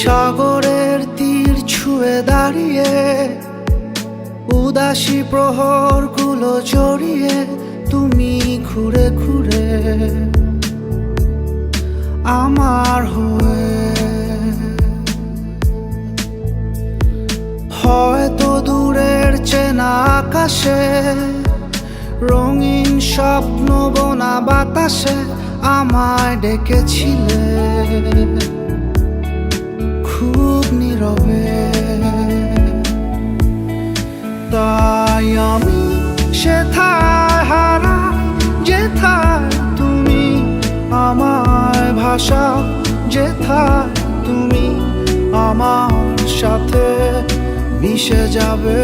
সাগরের তীর ছুঁয়ে দাঁড়িয়ে উদাসী প্রহরগুলো জড়িয়ে তুমি ঘুরে ঘুরে আমার হয়ে হয়তো দূরের চেনা আকাশে রঙিন স্বপ্ন বোনা বাতাসে আমায় ডেকেছিলে খুব নীরবে। তাই আমি সেথায় হারাই যেথায় তুমি আমায় ভাষাও, যেথায় তুমি আমার সাথে মিশে যাবে।